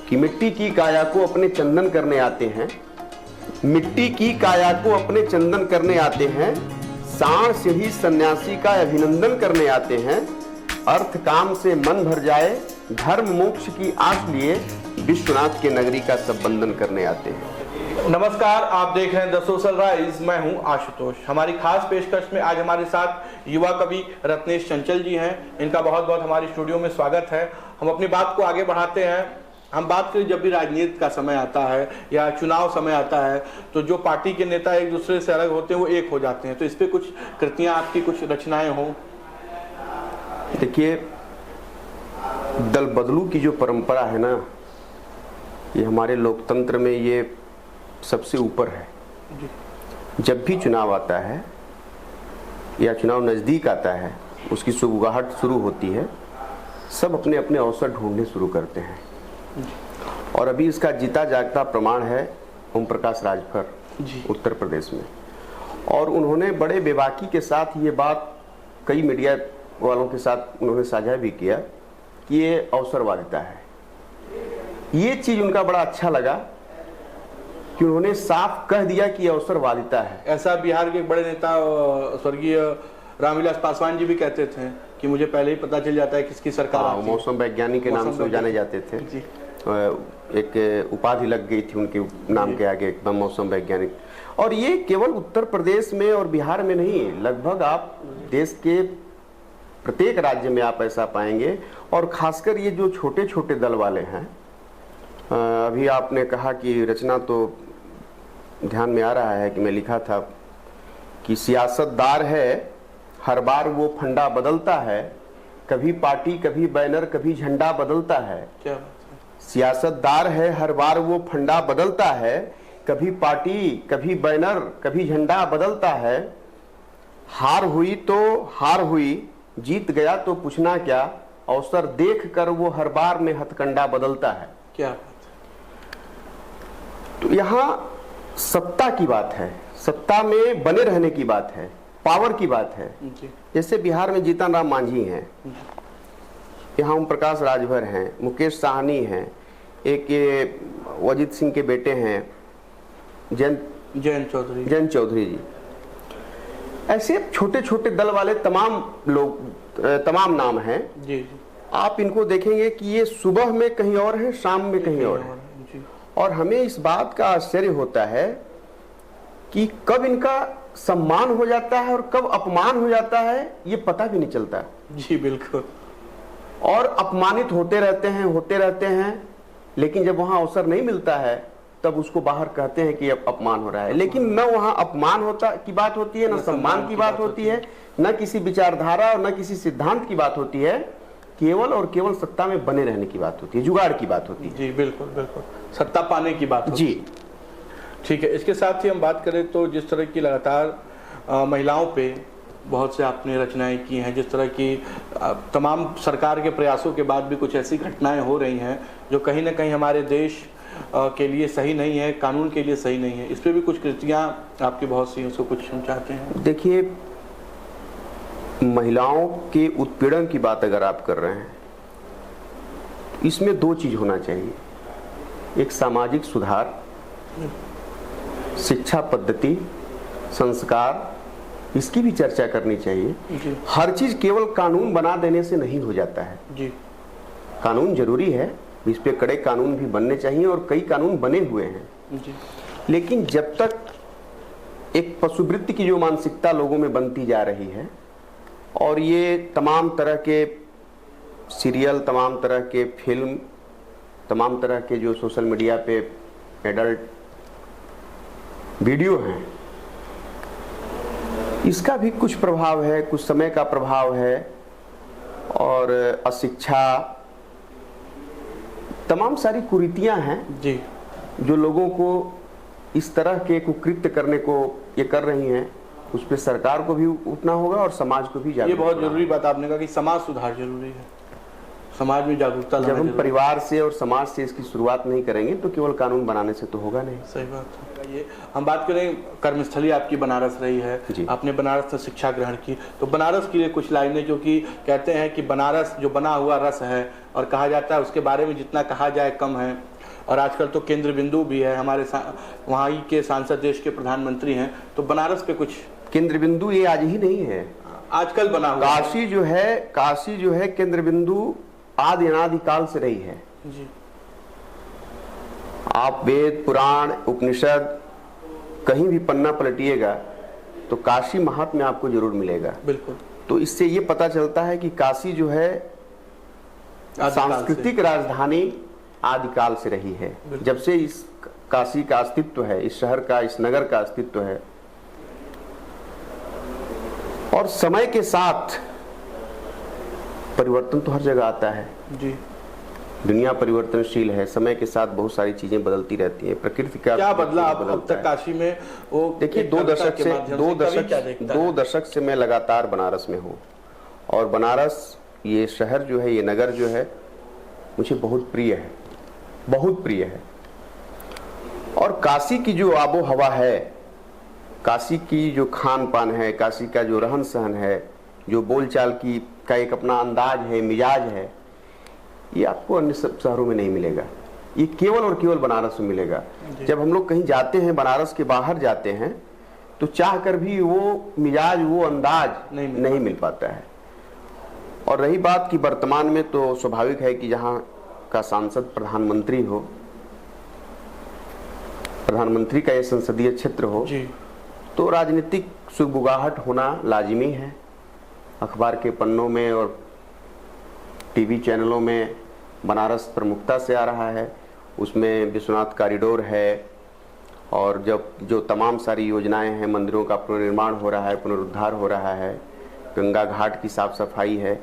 कि मिट्टी की काया को अपने चंदन करने आते हैं, मिट्टी की काया को अपने चंदन करने आते हैं, साण सीढ़ी सन्यासी का अभिनंदन करने आते हैं, अर्थ काम से मन भर जाए, धर्म मोक्ष की आस लिए विश्वनाथ के नगरी का सब बंधन करने आते हैं। नमस्कार, आप देख रहे हैं द सोशल राइज। मैं हूं आशुतोष। हमारी खास पेशकश में आज हमारे साथ युवा कवि रत्नेश चंचल जी हैं। इनका बहुत बहुत हमारी स्टूडियो में स्वागत है। हम अपनी बात को आगे बढ़ाते हैं। हम बात करें, जब भी राजनीति का समय आता है या चुनाव समय आता है तो जो पार्टी के नेता एक दूसरे से अलग होते हैं वो एक हो जाते हैं। तो इस पे कुछ कृतियां आपकी, कुछ रचनाएं हों? देखिए, दल बदलू की जो परंपरा है ना, ये हमारे लोकतंत्र में ये सबसे ऊपर है। जब भी चुनाव आता है या चुनाव नज़दीक आता है, उसकी सुगबुगाहट शुरू होती है, सब अपने अपने अवसर ढूंढने शुरू करते हैं। और अभी इसका जीता जागता प्रमाण है ओम प्रकाश राजभर उत्तर प्रदेश में। और उन्होंने बड़े बेबाकी के साथ ये बात कई मीडिया वालों के साथ उन्होंने साझा भी किया कि ये अवसरवादिता है। ये चीज़ उनका बड़ा अच्छा लगा कि उन्होंने साफ कह दिया कि अवसरवादिता है। ऐसा बिहार के एक बड़े नेता स्वर्गीय रामविलास पासवान जी भी कहते थे कि मुझे पहले ही पता चल जाता है किसकी सरकार। मौसम वैज्ञानिक के नाम से जाने जाते थे जी। एक उपाधि लग गई थी उनके नाम के आगे, एकदम मौसम वैज्ञानिक। और ये केवल उत्तर प्रदेश में और बिहार में नहीं, लगभग आप देश के प्रत्येक राज्य में आप ऐसा पाएंगे। और खासकर ये जो छोटे छोटे दल वाले हैं, अभी आपने कहा कि रचना, तो ध्यान में आ रहा है कि मैं लिखा था कि सियासतदार है, हर बार वो फंडा बदलता है, कभी पार्टी कभी बैनर कभी झंडा बदलता है। क्या सियासतदार है, हर बार वो फंडा बदलता है, कभी पार्टी कभी बैनर कभी झंडा बदलता है। हार हुई तो हार हुई, जीत गया तो पूछना क्या, अवसर देख कर वो हर बार में हथकंडा बदलता है। क्या तो यहाँ सत्ता की बात है, सत्ता में बने रहने की बात है, पावर की बात है। जैसे बिहार में जीतन राम मांझी हैं, यहाँ ओम प्रकाश राजभर हैं, मुकेश साहनी हैं, एक ये वजीद सिंह के बेटे हैं जयंत चौधरी जी। ऐसे छोटे छोटे दल वाले तमाम लोग, तमाम नाम हैं जी। आप इनको देखेंगे कि ये सुबह में कहीं और है, शाम में कहीं और है। और हमें इस बात का आश्चर्य होता है कि कब इनका सम्मान हो जाता है और कब अपमान हो जाता है, ये पता भी नहीं चलता जी। बिल्कुल। और अपमानित होते रहते हैं, लेकिन जब वहां अवसर नहीं मिलता है तब उसको बाहर कहते हैं कि अब अपमान हो रहा है। लेकिन न वहां अपमान की बात होती है, न सम्मान की बात होती है, न किसी विचारधारा और न किसी सिद्धांत की बात होती है। केवल और केवल सत्ता में बने रहने की बात होती है, जुगाड़ की बात होती है। जी बिल्कुल बिल्कुल, सत्ता पाने की बात होती है। जी ठीक है। इसके साथ ही हम बात करें तो जिस तरह की लगातार महिलाओं पे बहुत से आपने रचनाएं की हैं, जिस तरह की तमाम सरकार के प्रयासों के बाद भी कुछ ऐसी घटनाएं हो रही हैं जो कहीं ना कहीं हमारे देश के लिए सही नहीं है, कानून के लिए सही नहीं है। इस पे भी कुछ कृतियां आपकी बहुत सी, उसको कुछ हम चाहते हैं। देखिए, महिलाओं के उत्पीड़न की बात अगर आप कर रहे हैं, इसमें दो चीज होना चाहिए। एक सामाजिक सुधार, शिक्षा पद्धति, संस्कार, इसकी भी चर्चा करनी चाहिए। हर चीज केवल कानून बना देने से नहीं हो जाता है जी। कानून जरूरी है, इस पे कड़े कानून भी बनने चाहिए और कई कानून बने हुए हैं जी। लेकिन जब तक एक पशुवृत्ति की जो मानसिकता लोगों में बनती जा रही है, और ये तमाम तरह के सीरियल, तमाम तरह के फिल्म, तमाम तरह के जो सोशल मीडिया पे एडल्ट वीडियो हैं, इसका भी कुछ प्रभाव है, कुछ समय का प्रभाव है। और अशिक्षा, तमाम सारी कुरीतियां हैं जी, जो लोगों को इस तरह के कुकृत्य करने को ये कर रही हैं। उस पर सरकार को भी उठना होगा और समाज को भी जागरूक। ये बहुत जरूरी बात आपने कहा कि समाज सुधार जरूरी है, समाज में जागरूकता। जब हम परिवार से और समाज से इसकी शुरुआत नहीं करेंगे तो केवल कानून बनाने से तो होगा नहीं। सही बात है। ये हम बात करें, कर्मस्थली आपकी बनारस रही है, आपने बनारस से शिक्षा ग्रहण की, तो बनारस के लिए कुछ लाइनें जो कि कहते हैं कि बनारस जो बना हुआ रस है, और कहा जाता है उसके बारे में जितना कहा जाए कम है। और आजकल तो केंद्र बिंदु भी है, हमारे वहाँ के सांसद देश के प्रधानमंत्री हैं, तो बनारस पे कुछ केंद्र बिंदु ये आज ही नहीं है, आजकल बना हुआ काशी जो है केंद्र बिंदु आदि अनादि काल से रही है जी। आप वेद पुराण उपनिषद कहीं भी पन्ना पलटिएगा तो काशी महात्म्य आपको जरूर मिलेगा। बिल्कुल। तो इससे ये पता चलता है कि काशी जो है सांस्कृतिक राजधानी आदिकाल से रही है। जब से इस काशी का अस्तित्व है, इस शहर का, इस नगर का अस्तित्व है, और समय के साथ परिवर्तन तो हर जगह आता है जी। दुनिया परिवर्तनशील है, समय के साथ बहुत सारी चीजें बदलती रहती हैं। प्रकृति का क्या बदला अब तक काशी में? वो देखिए, दो दशक से मैं लगातार बनारस में हूँ, और बनारस ये शहर जो है, ये नगर जो है, मुझे बहुत प्रिय है, बहुत प्रिय है। और काशी की जो आबो हवा है, काशी की जो खान पान है, काशी का जो रहन सहन है, जो बोलचाल की का एक अपना अंदाज है, मिजाज है, ये आपको अन्य सब शहरों में नहीं मिलेगा। ये केवल और केवल बनारस में मिलेगा। जब हम लोग कहीं जाते हैं, बनारस के बाहर जाते हैं, तो चाह कर भी वो मिजाज, वो अंदाज नहीं मिल पाता है। और रही बात कि वर्तमान में तो स्वाभाविक है कि जहाँ का सांसद प्रधानमंत्री हो, प्रधानमंत्री का ये संसदीय क्षेत्र हो जी, तो राजनीतिक सुगबुगाहट होना लाजिमी है। अखबार के पन्नों में और टीवी चैनलों में बनारस प्रमुखता से आ रहा है। उसमें विश्वनाथ कॉरिडोर है, और जब जो तमाम सारी योजनाएं हैं, मंदिरों का पुनर्निर्माण हो रहा है, पुनरुद्धार हो रहा है, गंगा घाट की साफ सफाई है,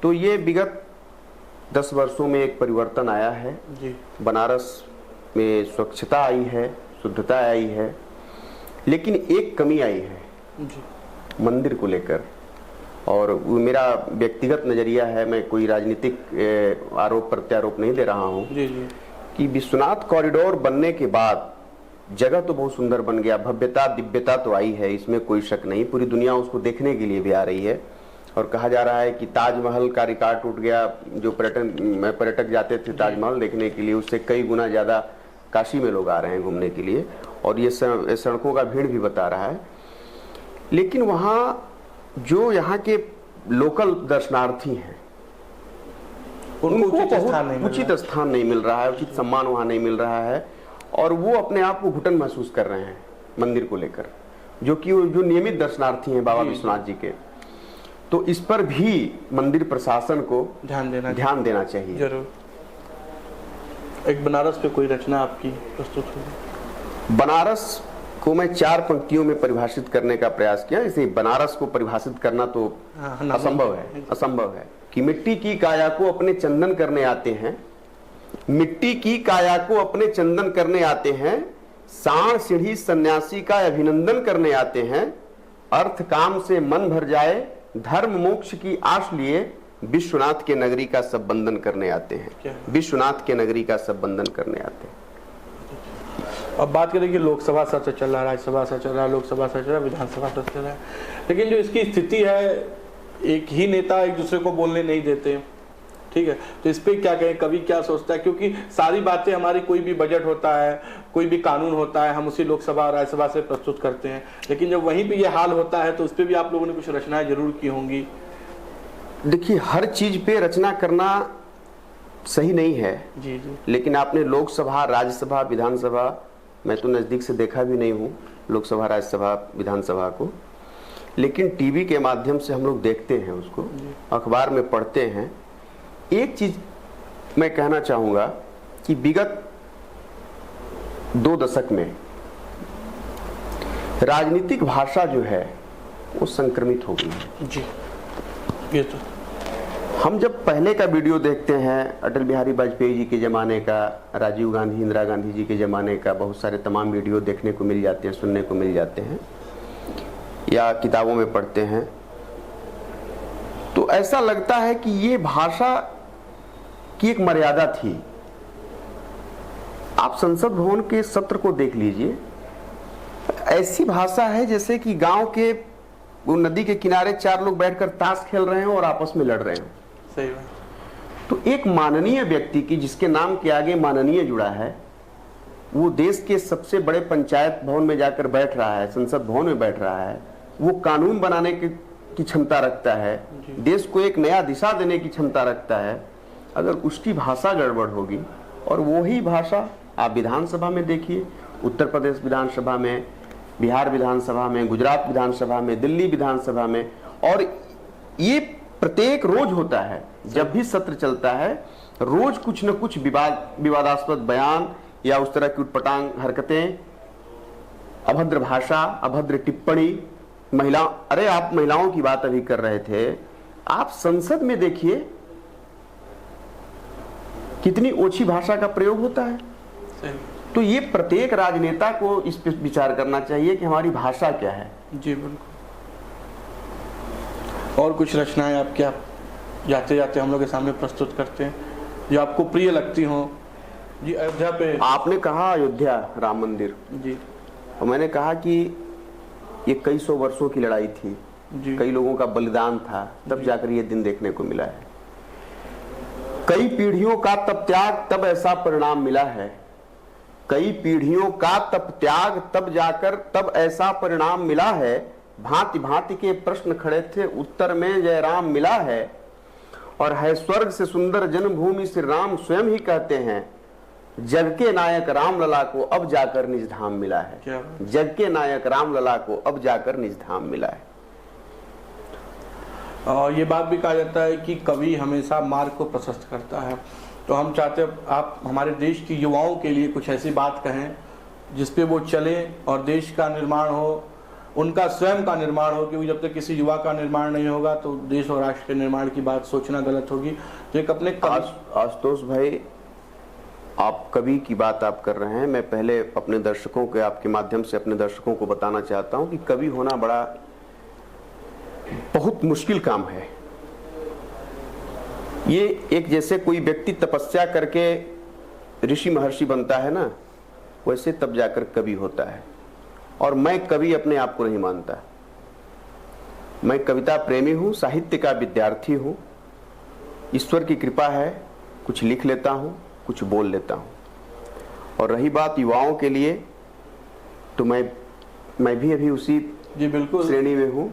तो ये विगत 10 वर्षों में एक परिवर्तन आया है जी। बनारस में स्वच्छता आई है, शुद्धता आई है, लेकिन एक कमी आई है जी। मंदिर को लेकर। और वो मेरा व्यक्तिगत नजरिया है, मैं कोई राजनीतिक आरोप प्रत्यारोप नहीं दे रहा हूँ कि विश्वनाथ कॉरिडोर बनने के बाद जगह तो बहुत सुंदर बन गया, भव्यता दिव्यता तो आई है, इसमें कोई शक नहीं। पूरी दुनिया उसको देखने के लिए भी आ रही है, और कहा जा रहा है कि ताजमहल का रिकॉर्ड टूट गया। जो पर्यटक जाते थे ताजमहल देखने के लिए, उससे कई गुना ज्यादा काशी में लोग आ रहे हैं घूमने के लिए, और ये सड़कों का भीड़ भी बता रहा है। लेकिन वहाँ जो यहाँ के लोकल दर्शनार्थी हैं, उनको उचित स्थान नहीं मिल रहा है, उचित सम्मान वहाँ नहीं मिल रहा है, और वो अपने आप को घुटन महसूस कर रहे हैं मंदिर को लेकर, जो नियमित दर्शनार्थी हैं बाबा विश्वनाथ जी के। तो इस पर भी मंदिर प्रशासन को ध्यान देना चाहिए। जरूर। एक बनारस पे कोई रचना आपकी प्रस्तुत होगी? बनारस को मैं 4 पंक्तियों में परिभाषित करने का प्रयास किया। इसे बनारस को परिभाषित करना तो असंभव है कि मिट्टी की काया को अपने चंदन करने आते हैं, मिट्टी की काया को अपने चंदन करने आते हैं, साण सीढ़ी सन्यासी का अभिनंदन करने आते हैं, अर्थ काम से मन भर जाए, धर्म मोक्ष की आश लिए विश्वनाथ के नगरी का सब बंधन करने आते हैं, विश्वनाथ के नगरी का सब बंधन करने आते हैं। अब बात करें कि लोकसभा सत्र चल रहा है, राज्यसभा सत्र चल रहा है, लोकसभा सत्र चल रहा है, विधानसभा सत्र चल रहा है, लेकिन जो इसकी स्थिति है, एक ही नेता एक दूसरे को बोलने नहीं देते, ठीक है। तो इस पे क्या कहें, कभी क्या सोचता है, क्योंकि सारी बातें हमारी, कोई भी बजट होता है, कोई भी कानून होता है, हम उसी लोकसभा और राज्यसभा से प्रस्तुत करते हैं, लेकिन जब वहीं पे ये हाल होता है तो उस पर भी आप लोगों ने कुछ रचनाएं जरूर की होंगी। देखिए, हर चीज पे रचना करना सही नहीं है जी। लेकिन आपने लोकसभा, राज्यसभा, विधानसभा, मैं तो नजदीक से देखा भी नहीं हूँ लोकसभा, राज्यसभा, विधानसभा को, लेकिन टीवी के माध्यम से हम लोग देखते हैं उसको, अखबार में पढ़ते हैं। एक चीज मैं कहना चाहूंगा कि विगत 2 दशक में राजनीतिक भाषा जो है वो संक्रमित हो गई है जी। ये तो हम जब पहले का वीडियो देखते हैं, अटल बिहारी वाजपेयी जी के ज़माने का, राजीव गांधी, इंदिरा गांधी जी के ज़माने का, बहुत सारे तमाम वीडियो देखने को मिल जाते हैं, सुनने को मिल जाते हैं, या किताबों में पढ़ते हैं, तो ऐसा लगता है कि ये भाषा की एक मर्यादा थी। आप संसद भवन के सत्र को देख लीजिए, ऐसी भाषा है जैसे कि गांव के वो नदी के किनारे 4 लोग बैठकर ताश खेल रहे हैं और आपस में लड़ रहे हैं। सही बात। तो एक माननीय व्यक्ति की, जिसके नाम के आगे माननीय जुड़ा है, वो देश के सबसे बड़े पंचायत भवन में जाकर बैठ रहा है, संसद भवन में बैठ रहा है, वो कानून बनाने की क्षमता रखता है, देश को एक नया दिशा देने की क्षमता रखता है, अगर उसकी भाषा गड़बड़ होगी, और वही भाषा आप विधानसभा में देखिए, उत्तर प्रदेश विधानसभा में, बिहार विधानसभा में, गुजरात विधानसभा में, दिल्ली विधानसभा में, और ये प्रत्येक रोज होता है। जब भी सत्र चलता है रोज कुछ न कुछ विवादास्पद बयान या उस तरह की उटपटांग हरकतें, अभद्र भाषा, अभद्र टिप्पणी, अरे आप महिलाओं की बात अभी कर रहे थे, आप संसद में देखिए कितनी ओछी भाषा का प्रयोग होता है। तो ये प्रत्येक राजनेता को इस पर विचार करना चाहिए कि हमारी भाषा क्या है। जी बिल्कुल। और कुछ रचनाएं आप क्या जाते जाते हम लोग के सामने प्रस्तुत करते हैं जो आपको प्रिय लगती हो? जी, अयोध्या पे आपने कहा अयोध्या राम मंदिर जी, और मैंने कहा कि ये कई सौ वर्षों की लड़ाई थी जी, कई लोगों का बलिदान था, तब जाकर ये दिन देखने को मिला है। कई पीढ़ियों का तब त्याग, तब ऐसा परिणाम मिला है। कई पीढ़ियों का तब त्याग, तब जाकर तब ऐसा परिणाम मिला है। भांति भांति के प्रश्न खड़े थे, उत्तर में जय राम मिला है। और है स्वर्ग से सुंदर जन्मभूमि, श्री राम स्वयं ही कहते हैं, जग के नायक राम लला को अब जाकर निज धाम मिला है। जग के नायक राम लला को अब जाकर निज धाम मिला है। और ये बात भी कहा जाता है कि कवि हमेशा मार्ग को प्रशस्त करता है। तो हम चाहते हैं आप हमारे देश की युवाओं के लिए कुछ ऐसी बात कहें जिसपे वो चलें और देश का निर्माण हो, उनका स्वयं का निर्माण हो, क्योंकि जब तक किसी युवा का निर्माण नहीं होगा तो देश और राष्ट्र के निर्माण की बात सोचना गलत होगी। तो एक अपने आशुतोष भाई, आप कवि की बात आप कर रहे हैं, मैं पहले अपने दर्शकों के आपके माध्यम से अपने दर्शकों को बताना चाहता हूं कि कवि होना बहुत मुश्किल काम है। ये एक जैसे कोई व्यक्ति तपस्या करके ऋषि महर्षि बनता है ना, वैसे तब जाकर कवि होता है। और मैं कवि अपने आप को नहीं मानता, मैं कविता प्रेमी हूं, साहित्य का विद्यार्थी हूं। ईश्वर की कृपा है, कुछ लिख लेता हूं, कुछ बोल लेता हूं। और रही बात युवाओं के लिए, तो मैं भी अभी उसी जी बिल्कुल श्रेणी में हूं,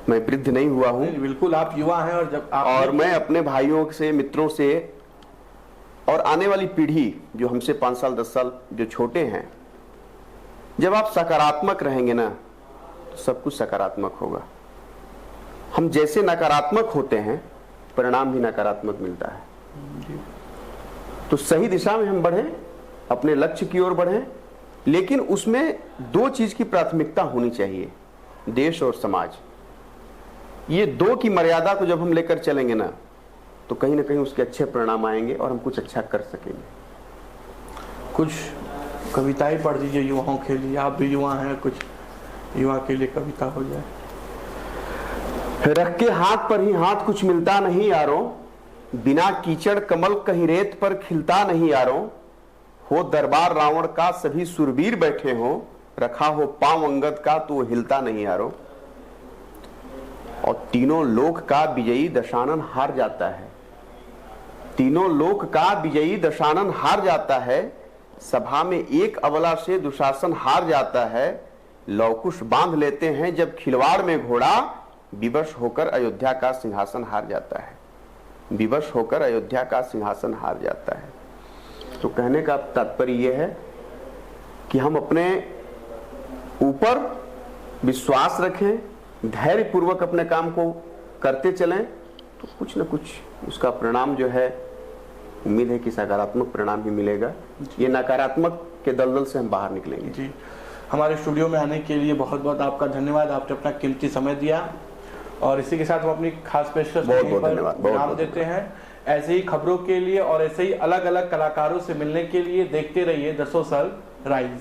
मैं वृद्ध नहीं हुआ हूं। बिल्कुल आप युवा हैं। और जब और मैं अपने भाइयों से, मित्रों से और आने वाली पीढ़ी जो हमसे 5 साल 10 साल जो छोटे हैं, जब आप सकारात्मक रहेंगे ना तो सब कुछ सकारात्मक होगा। हम जैसे नकारात्मक होते हैं परिणाम भी नकारात्मक मिलता है। तो सही दिशा में हम बढ़ें, अपने लक्ष्य की ओर बढ़ें, लेकिन उसमें 2 चीज की प्राथमिकता होनी चाहिए, देश और समाज। ये 2 की मर्यादा को जब हम लेकर चलेंगे ना तो कहीं ना कहीं उसके अच्छे परिणाम आएंगे और हम कुछ अच्छा कर सकेंगे। कुछ कविताएं पढ़ दीजिए युवाओं के लिए, आप भी युवा हैं, कुछ युवा के लिए कविता हो जाए। रख के हाथ पर ही हाथ कुछ मिलता नहीं यारों, बिना कीचड़ कमल कहीं रेत पर खिलता नहीं यारों। हो दरबार रावण का सभी सुरवीर बैठे हो, रखा हो पांव अंगद का तो हिलता नहीं यारों। और तीनों लोक का विजयी दशानन हार जाता है, तीनों लोक का विजयी दशानन हार जाता है। सभा में एक अबला से दुशासन हार जाता है। लवकुश बांध लेते हैं जब खिलवाड़ में घोड़ा, विवश होकर अयोध्या का सिंहासन हार जाता है। विवश होकर अयोध्या का सिंहासन हार जाता है। तो कहने का तात्पर्य यह है कि हम अपने ऊपर विश्वास रखें, धैर्य पूर्वक अपने काम को करते चलें, तो कुछ न कुछ उसका परिणाम जो है, उम्मीद है कि सकारात्मक परिणाम ही मिलेगा। ये नकारात्मक के दलदल से हम बाहर निकलेंगे। जी, हमारे स्टूडियो में आने के लिए बहुत बहुत आपका धन्यवाद। आपने अपना कीमती समय दिया और इसी के साथ हम अपनी खास पेशकश नाम देते हैं। ऐसे ही खबरों के लिए और ऐसे ही अलग अलग कलाकारों से मिलने के लिए देखते रहिए 10 साल राइज।